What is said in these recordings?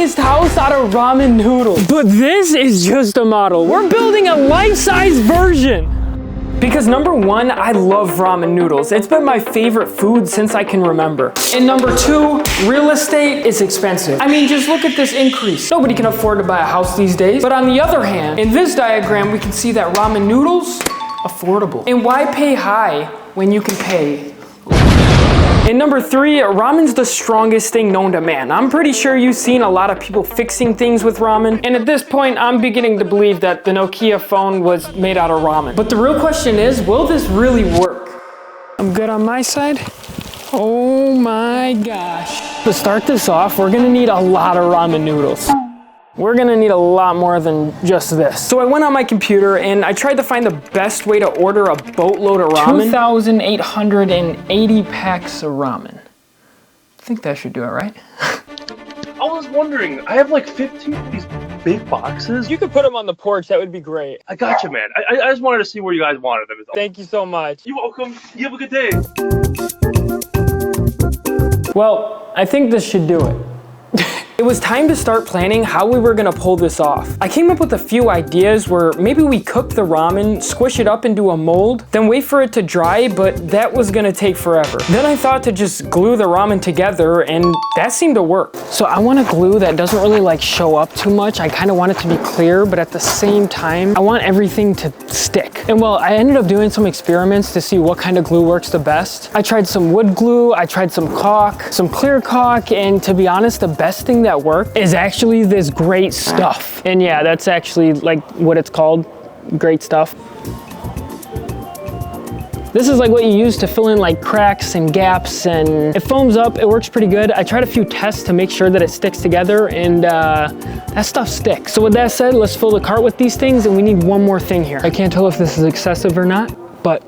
biggest house out of ramen noodles. But this is just a model. We're building a life-size version. Because number one, I love ramen noodles. It's been my favorite food since I can remember. And number two, real estate is expensive. I mean, just look at this increase. Nobody can afford to buy a house these days. But on the other hand, in this diagram, we can see that ramen noodles, affordable. And why pay high when you can pay? And number three, ramen's the strongest thing known to man. I'm pretty sure you've seen a lot of people fixing things with ramen. And at this point, I'm beginning to believe that the Nokia phone was made out of ramen. But the real question is, will this really work? I'm good on my side. Oh my gosh. To start this off, we're gonna need a lot of ramen noodles. We're gonna need a lot more than just this. So I went on my computer and I tried to find the best way to order a boatload of ramen. 2,880 packs of ramen. I think that should do it, right? I was wondering, I have like 15 of these big boxes. You could put them on the porch, that would be great. I got you, man. I just wanted to see where you guys wanted them. Thank you so much. You're welcome. You have a good day. Well, I think this should do it. It was time to start planning how we were gonna pull this off. I came up with a few ideas where maybe we cook the ramen, squish it up into a mold, then wait for it to dry, but that was gonna take forever. Then I thought to just glue the ramen together, and that seemed to work. So I want a glue that doesn't really like show up too much. I kind of want it to be clear, but at the same time, I want everything to stick. And well, I ended up doing some experiments to see what kind of glue works the best. I tried some wood glue, I tried some caulk, some clear caulk, and to be honest, the best thing that worked is actually this great stuff. And yeah, that's actually like what it's called, great stuff. This is like what you use to fill in like cracks and gaps, and it foams up, it works pretty good. I tried a few tests to make sure that it sticks together, and that stuff sticks. So with that said, let's fill the cart with these things, and we need one more thing here. I can't tell if this is excessive or not, but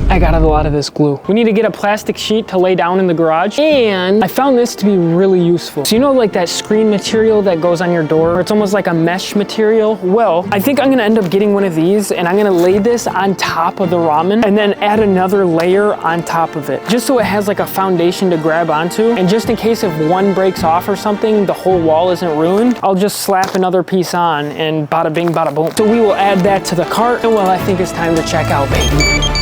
I got a lot of this glue. We need to get a plastic sheet to lay down in the garage, and I found this to be really useful. So you know like that screen material that goes on your door? It's almost like a mesh material. Well, I think I'm gonna end up getting one of these, and I'm gonna lay this on top of the ramen and then add another layer on top of it, just so it has like a foundation to grab onto. And just in case if one breaks off or something, the whole wall isn't ruined, I'll just slap another piece on and bada bing, bada boom. So we will add that to the cart, and well, I think it's time to check out, baby.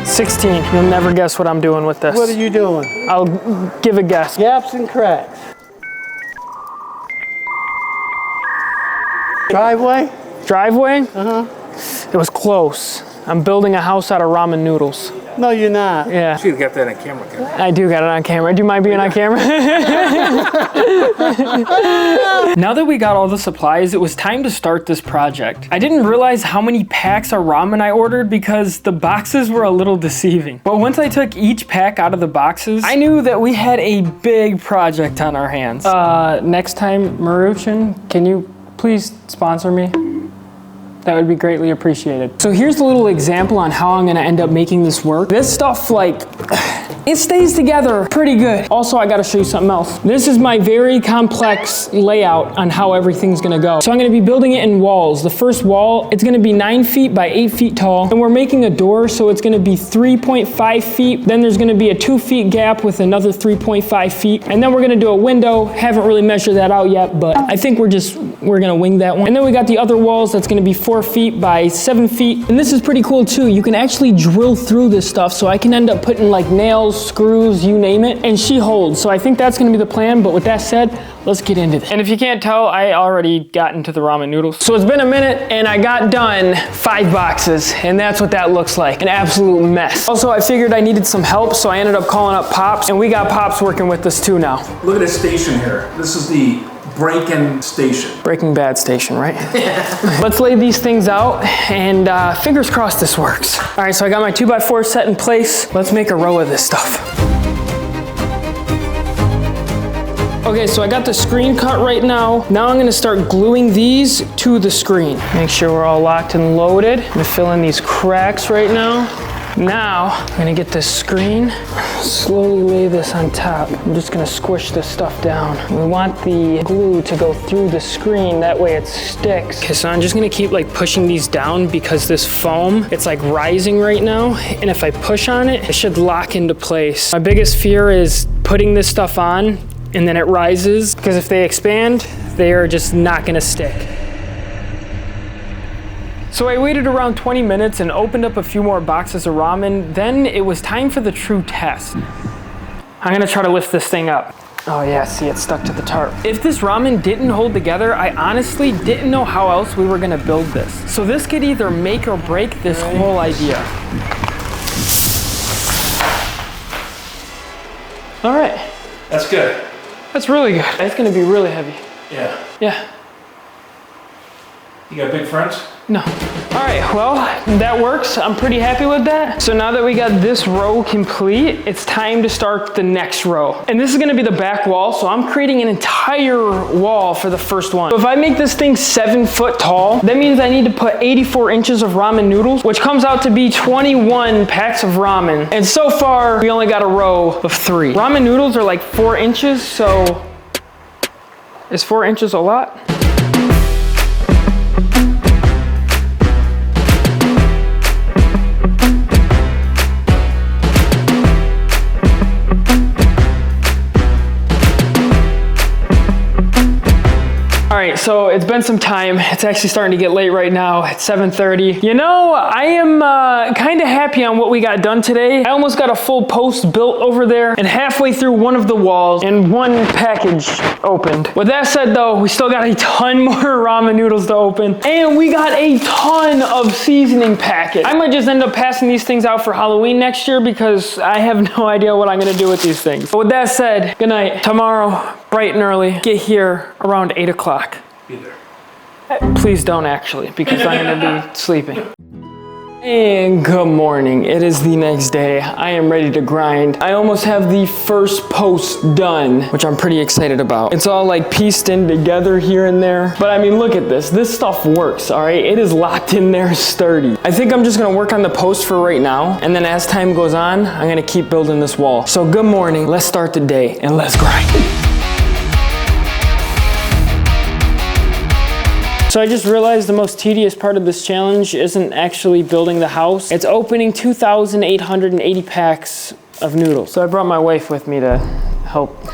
16. You'll never guess what I'm doing with this. What are you doing? I'll give a guess. Gaps and cracks. Driveway? Driveway? Uh-huh. It was close. I'm building a house out of ramen noodles. No, you're not. Yeah. You should get that on camera. I do got it on camera. Do you mind being on camera? Now that we got all the supplies, it was time to start this project. I didn't realize how many packs of ramen I ordered because the boxes were a little deceiving. But once I took each pack out of the boxes, I knew that we had a big project on our hands. Next time, Maruchan, can you please sponsor me? That would be greatly appreciated. So here's a little example on how I'm gonna end up making this work. This stuff, like, it stays together pretty good. Also, I gotta show you something else. This is my very complex layout on how everything's gonna go. So I'm gonna be building it in walls. The first wall, it's gonna be 9 feet by 8 feet tall. And we're making a door, so it's gonna be 3.5 feet. Then there's gonna be a 2 feet gap with another 3.5 feet. And then we're gonna do a window. Haven't really measured that out yet, but I think we're gonna wing that one. And then we got the other walls, that's gonna be 4 feet by 7 feet. And this is pretty cool too. You can actually drill through this stuff, so I can end up putting like nails, screws, you name it, and she holds. So I think that's gonna be the plan, but with that said, let's get into it. And if you can't tell, I already got into the ramen noodles. So it's been a minute and I got done 5 boxes, and that's what that looks like, an absolute mess. Also, I figured I needed some help, so I ended up calling up Pops, and we got Pops working with us too now. Look at this station here. This is the Break-In station. Breaking Bad station, right? Let's lay these things out, and fingers crossed this works. All right, so I got my 2x4 set in place. Let's make a row of this stuff. Okay, so I got the screen cut right now. Now I'm gonna start gluing these to the screen. Make sure we're all locked and loaded. I'm gonna fill in these cracks right now. Now, I'm gonna get this screen, slowly lay this on top. I'm just gonna squish this stuff down. We want the glue to go through the screen, that way it sticks. Okay, so I'm just gonna keep like pushing these down because this foam, it's like rising right now. And if I push on it, it should lock into place. My biggest fear is putting this stuff on and then it rises, because if they expand, they are just not gonna stick. So I waited around 20 minutes and opened up a few more boxes of ramen. Then it was time for the true test. I'm gonna try to lift this thing up. Oh yeah, see, it's stuck to the tarp. If this ramen didn't hold together, I honestly didn't know how else we were gonna build this. So this could either make or break this whole idea. All right. That's good. That's really good. It's gonna be really heavy. Yeah. Yeah. You got big friends? No. All right, well, that works. I'm pretty happy with that. So now that we got this row complete, it's time to start the next row. And this is gonna be the back wall, so I'm creating an entire wall for the first one. So if I make this thing 7 foot tall, that means I need to put 84 inches of ramen noodles, which comes out to be 21 packs of ramen. And so far, we only got a row of 3. Ramen noodles are like 4 inches, so is 4 inches a lot? All right, so it's been some time. It's actually starting to get late right now. It's 7:30. You know, I am kind of happy on what we got done today. I almost got a full post built over there and halfway through one of the walls and one package opened. With that said though, we still got a ton more ramen noodles to open and we got a ton of seasoning packets. I might just end up passing these things out for Halloween next year because I have no idea what I'm gonna do with these things. But with that said, good night. Tomorrow, bright and early, get here around 8 o'clock. Be there. Please don't actually, because I'm gonna be sleeping. And good morning, it is the next day. I am ready to grind. I almost have the first post done, which I'm pretty excited about. It's all like pieced in together here and there. But I mean, look at this. This stuff works, all right? It is locked in there sturdy. I think I'm just gonna work on the post for right now. And then as time goes on, I'm gonna keep building this wall. So good morning, let's start the day and let's grind. So I just realized the most tedious part of this challenge isn't actually building the house. It's opening 2,880 packs of noodles. So I brought my wife with me to help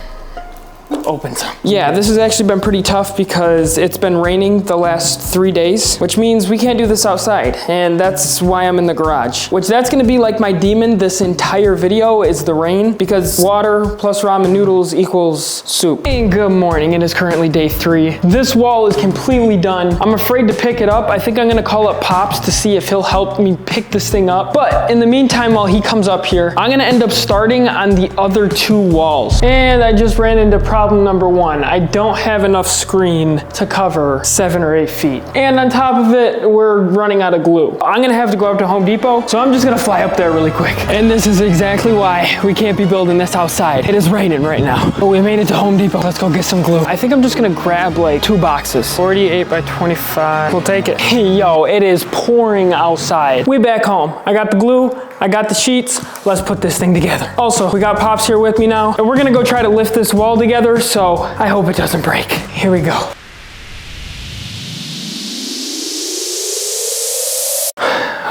open some. Yeah, this has actually been pretty tough because it's been raining the last 3 days, which means we can't do this outside. And that's why I'm in the garage, which that's gonna be like my demon this entire video is the rain, because water plus ramen noodles equals soup. And good morning, it is currently day 3. This wall is completely done. I'm afraid to pick it up. I think I'm gonna call up Pops to see if he'll help me pick this thing up. But in the meantime, while he comes up here, I'm gonna end up starting on the other 2 walls. And I just ran into problem number 1. I don't have enough screen to cover 7 or 8 feet. And on top of it, we're running out of glue. I'm gonna have to go up to Home Depot, so I'm just gonna fly up there really quick. And this is exactly why we can't be building this outside. It is raining right now. But we made it to Home Depot. Let's go get some glue. I think I'm just gonna grab like 2 boxes. 48 by 25. We'll take it. Yo, it is pouring outside. We back home. I got the glue. I got the sheets. Let's put this thing together. Also, we got Pops here with me now, and we're gonna go try to lift this wall together, so I hope it doesn't break. Here we go.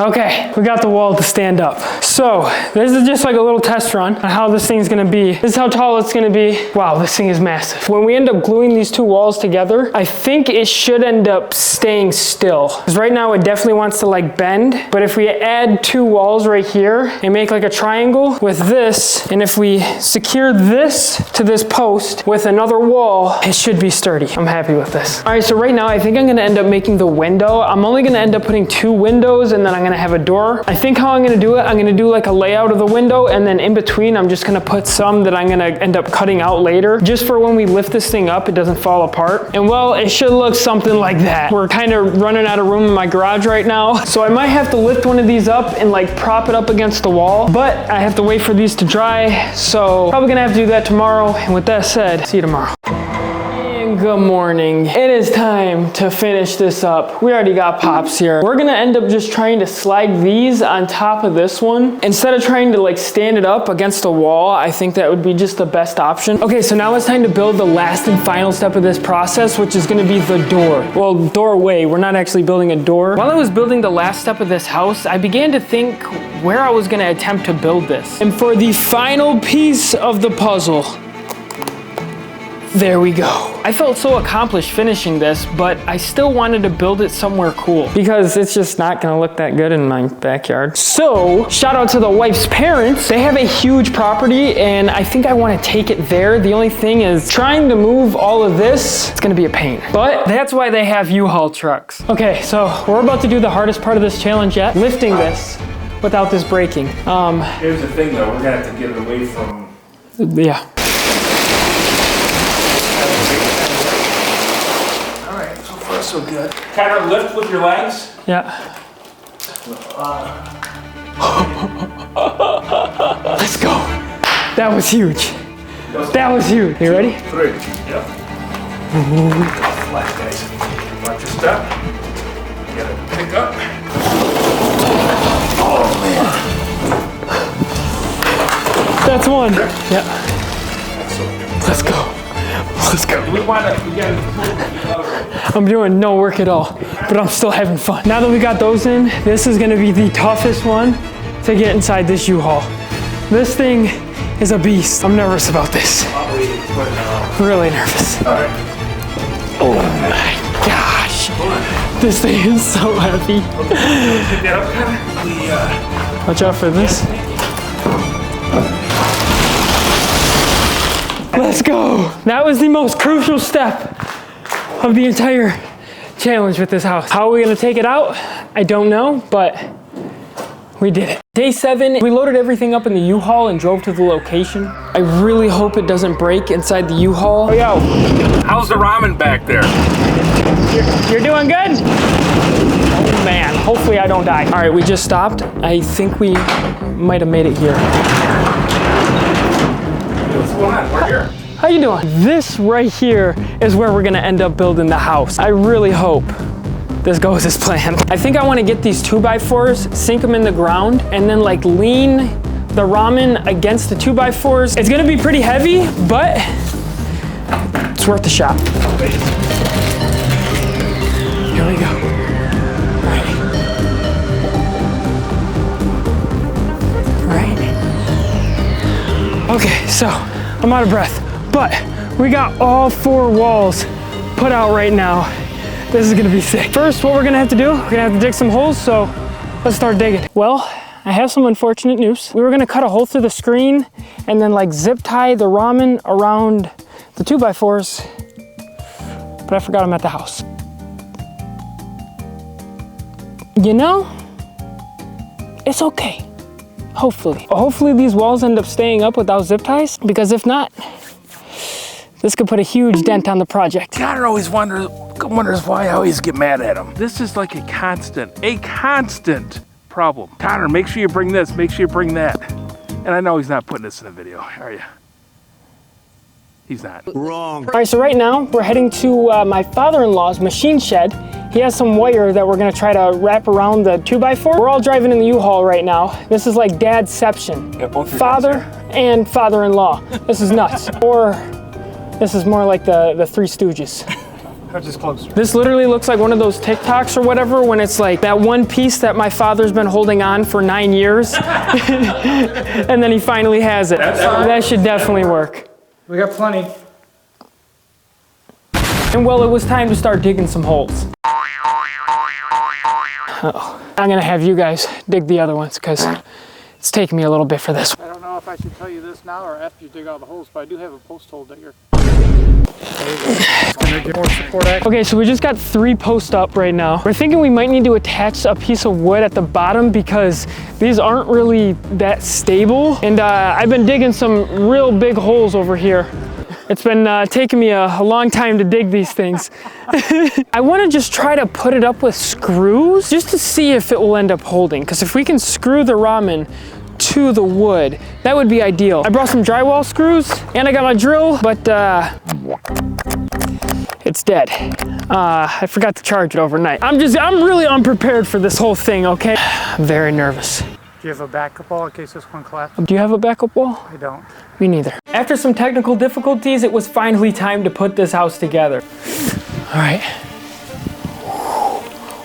Okay, we got the wall to stand up. So this is just like a little test run on how this thing's gonna be. This is how tall it's gonna be. Wow, this thing is massive. When we end up gluing these 2 walls together, I think it should end up staying still. Because right now it definitely wants to like bend, but if we add 2 walls right here and make like a triangle with this, and if we secure this to this post with another wall, it should be sturdy. I'm happy with this. All right, so right now I think I'm gonna end up making the window. I'm only gonna end up putting 2 windows and then I'm gonna have a door. I think how I'm gonna do it, I'm gonna do like a layout of the window, and then in between I'm just gonna put some that I'm gonna end up cutting out later, just for when we lift this thing up, it doesn't fall apart. And well, it should look something like that. We're kind of running out of room in my garage right now, so I might have to lift one of these up and like prop it up against the wall, but I have to wait for these to dry, so probably gonna have to do that tomorrow. And with that said, see you tomorrow. Good morning. It is time to finish this up. We already got Pops here. We're gonna end up just trying to slide these on top of this one. Instead of trying to like stand it up against a wall, I think that would be just the best option. Okay, so now it's time to build the last and final step of this process, which is gonna be the door. Well, doorway. We're not actually building a door. While I was building the last step of this house, I began to think where I was gonna attempt to build this. And for the final piece of the puzzle, There we go. I felt so accomplished finishing this, but I still wanted to build it somewhere cool because it's just not gonna look that good in my backyard. So, shout out to the wife's parents. They have a huge property and I think I wanna take it there. The only thing is trying to move all of this, it's gonna be a pain. But that's why they have U-Haul trucks. Okay, so we're about to do the hardest part of this challenge yet, lifting this without this breaking. Here's the thing though, we're gonna have to get it away from... Yeah. Alright, so far so good. Kind of lift with your legs. Yeah. Let's go. That was huge. That was huge. You ready? 3. Yep. Flat, guys. Watch your step. You gotta pick up. Oh man. That's one. Yeah. Let's go. Let's go. We gotta I'm doing no work at all, but I'm still having fun. Now that we got those in, this is gonna be the toughest one to get inside this U-Haul. This thing is a beast. I'm nervous about this. Really nervous. All right. Oh my gosh. This thing is so heavy. Pick that up, Connor. Watch out for this. Let's go. That was the most crucial step of the entire challenge with this house. How are we gonna take it out? I don't know, but we did it. Day 7, we loaded everything up in the U-Haul and drove to the location. I really hope it doesn't break inside the U-Haul. Oh, yo. How's the ramen back there? You're doing good? Oh man, hopefully I don't die. All right, we just stopped. I think we might have made it here. What's going on? We're here. How you doing? This right here is where we're gonna end up building the house. I really hope this goes as planned. I think I wanna get these 2x4s, sink them in the ground, and then like lean the ramen against the 2x4s. It's gonna be pretty heavy, but it's worth the shot. Here we go. All right. Okay, so I'm out of breath, but we got all 4 walls put out right now. This is gonna be sick. First, what we're gonna have to do, we're gonna have to dig some holes, so let's start digging. Well, I have some unfortunate news. We were gonna cut a hole through the screen and then like zip tie the ramen around the 2x4s, but I forgot them at the house. You know, it's okay. Hopefully these walls end up staying up without zip ties, because if not, this could put a huge dent on the project. Connor always wonders why I always get mad at him. This is like a constant problem. Connor, make sure you bring this, make sure you bring that. And I know he's not putting this in the video, are you? He's not. Wrong. All right, so right now we're heading to my father-in-law's machine shed. He has some wire that we're gonna try to wrap around the 2x4. We're all driving in the U-Haul right now. This is like dadception. Yeah, both your Father and father-in-law. This is nuts. Or this is more like the Three Stooges. That's just close. This literally looks like one of those TikToks or whatever, when it's like that one piece that my father's been holding on for 9 years. And then he finally has it. That should definitely work. We got plenty. And well, it was time to start digging some holes. I'm gonna have you guys dig the other ones because it's taking me a little bit for this. I don't know if I should tell you this now or after you dig all the holes, but I do have a post hole digger. Okay, so we just got 3 posts up right now. We're thinking we might need to attach a piece of wood at the bottom because these aren't really that stable. And I've been digging some real big holes over here. It's been taking me a long time to dig these things. I want to just try to put it up with screws just to see if it will end up holding. Because if we can screw the ramen to the wood, that would be ideal. I brought some drywall screws and I got my drill, but it's dead. I forgot to charge it overnight. I'm really unprepared for this whole thing, okay? I'm very nervous. Do you have a backup wall in case this one collapses? Do you have a backup wall? I don't. Me neither. After some technical difficulties, it was finally time to put this house together. All right.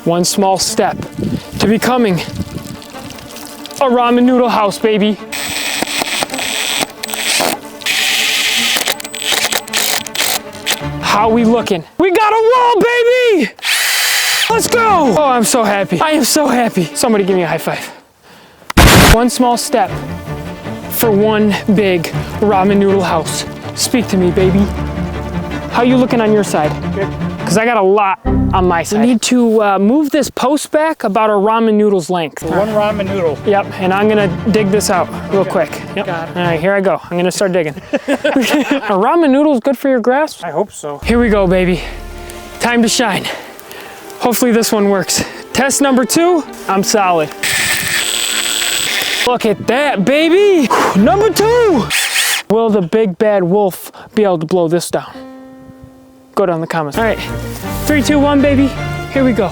One small step to becoming a ramen noodle house, baby. How we looking? We got a wall, baby! Let's go! Oh, I'm so happy. I am so happy. Somebody give me a high five. One small step for one big ramen noodle house. Speak to me, baby. How you looking on your side? Because I got a lot on my side. I need to move this post back about a ramen noodle's length. One ramen noodle. Yep, and I'm gonna dig this out real quick. Yep. All right, here I go. I'm gonna start digging. Are ramen noodles good for your grasp? I hope so. Here we go, baby. Time to shine. Hopefully this one works. Test number 2, I'm solid. Look at that, baby. Number 2. Will the big bad wolf be able to blow this down? Go down in the comments. All right, 3, 2, 1, baby. Here we go.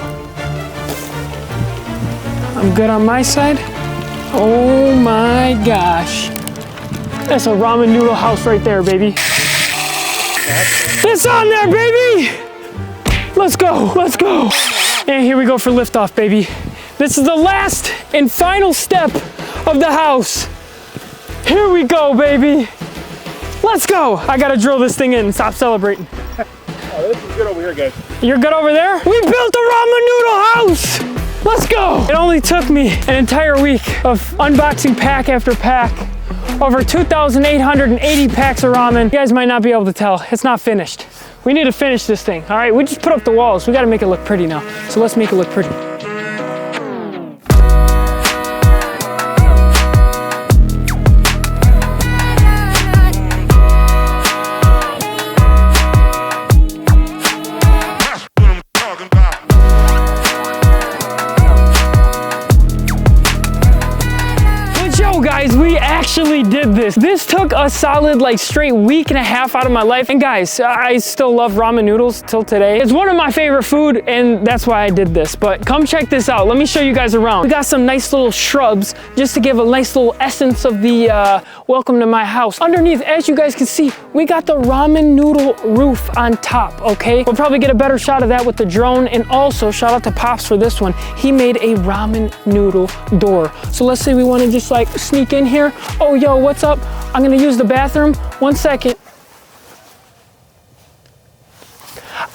I'm good on my side. Oh my gosh. That's a ramen noodle house right there, baby. It's on there, baby. Let's go, let's go. And here we go for liftoff, baby. This is the last and final step of the house. Here we go, baby. Let's go. I gotta drill this thing in and stop celebrating. Oh, this is good over here, guys. You're good over there? We built a ramen noodle house. Let's go. It only took me an entire week of unboxing pack after pack. Over 2,880 packs of ramen. You guys might not be able to tell, it's not finished. We need to finish this thing, all right? We just put up the walls. We gotta make it look pretty now. So let's make it look pretty. Guys, we actually did this. This took a solid like straight week and a half out of my life. And guys, I still love ramen noodles till today. It's one of my favorite food and that's why I did this. But come check this out. Let me show you guys around. We got some nice little shrubs just to give a nice little essence of the welcome to my house. Underneath, as you guys can see, we got the ramen noodle roof on top, okay? We'll probably get a better shot of that with the drone. And also shout out to Pops for this one. He made a ramen noodle door. So let's say we want to just like sneak in here. Oh, yo, what's up? I'm gonna use the bathroom. 1 second.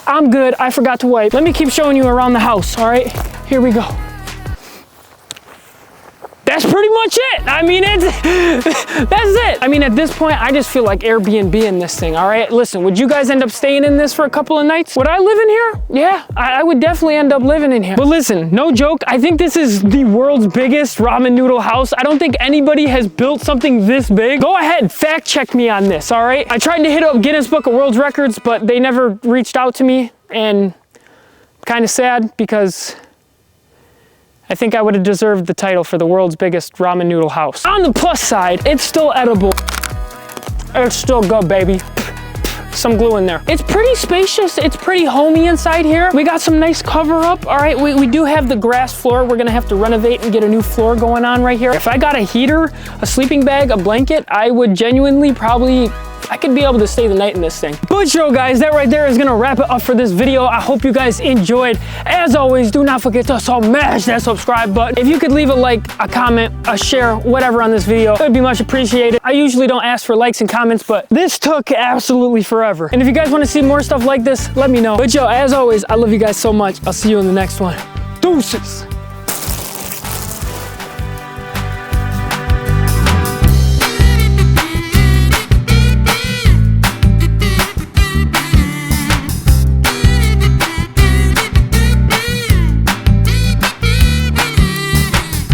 I'm good. I forgot to wipe. Let me keep showing you around the house, all right? Here we go. That's pretty much it. I mean, that's it. I mean, at this point, I just feel like Airbnb in this thing, all right? Listen, would you guys end up staying in this for a couple of nights? Would I live in here? Yeah, I would definitely end up living in here. But listen, no joke, I think this is the world's biggest ramen noodle house. I don't think anybody has built something this big. Go ahead, fact check me on this, all right? I tried to hit up Guinness Book of World Records, but they never reached out to me, and kind of sad because I think I would have deserved the title for the world's biggest ramen noodle house. On the plus side, it's still edible. It's still good, baby. Some glue in there. It's pretty spacious. It's pretty homey inside here. We got some nice cover up. All right, we do have the grass floor. We're gonna have to renovate and get a new floor going on right here. If I got a heater, a sleeping bag, a blanket, I would genuinely probably, I could be able to stay the night in this thing. But yo guys, that right there is gonna wrap it up for this video. I hope you guys enjoyed. As always, do not forget to smash that subscribe button. If you could leave a like, a comment, a share, whatever on this video, it would be much appreciated. I usually don't ask for likes and comments, but this took absolutely forever. And if you guys wanna see more stuff like this, let me know. But yo, as always, I love you guys so much. I'll see you in the next one. Deuces.